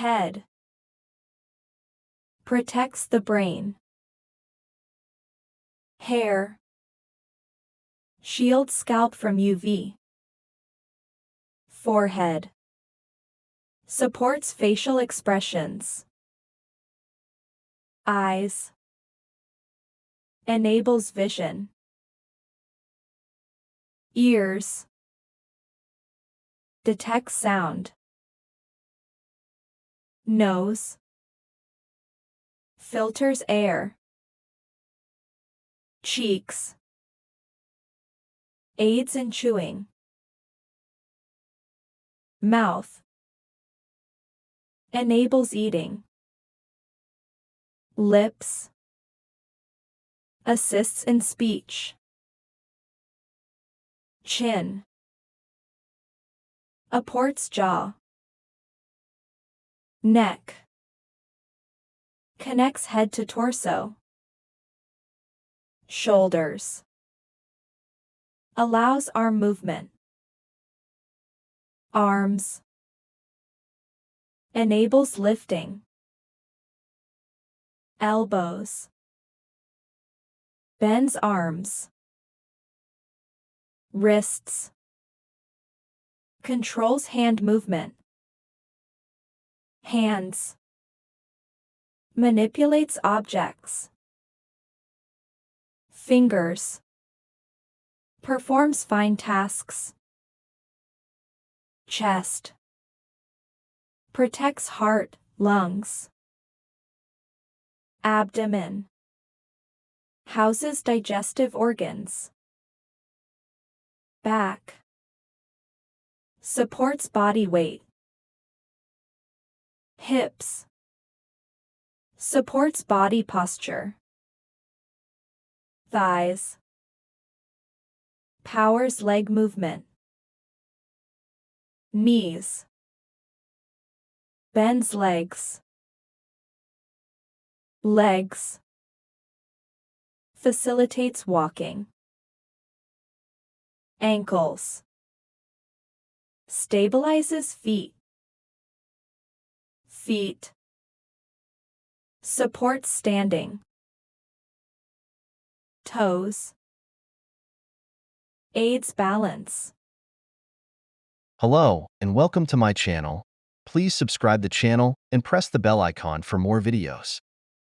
Head. Protects the brain. Hair. Shields scalp from UV. Forehead. Supports facial expressions. Eyes. Enables vision. Ears. Detects sound. Nose. Filters air. Cheeks. Aids in chewing. Mouth. Enables eating. Lips. Assists in speech. Chin. Supports jaw. Neck. Connects head to torso. Shoulders. Allows arm movement. Arms. Enables lifting. Elbows. Bends arms. Wrists. Controls hand movement. Hands. Manipulates objects. Fingers. Performs fine tasks. Chest. Protects heart, lungs. Abdomen. Houses digestive organs. Back. Supports body weight. Hips. Supports body posture. Thighs. Powers leg movement. Knees. Bends legs. Legs. Facilitates walking. Ankles. Stabilizes feet. Feet. Supports standing. Toes. Aids balance. Hello, and welcome to my channel. Please subscribe the channel and press the bell icon for more videos.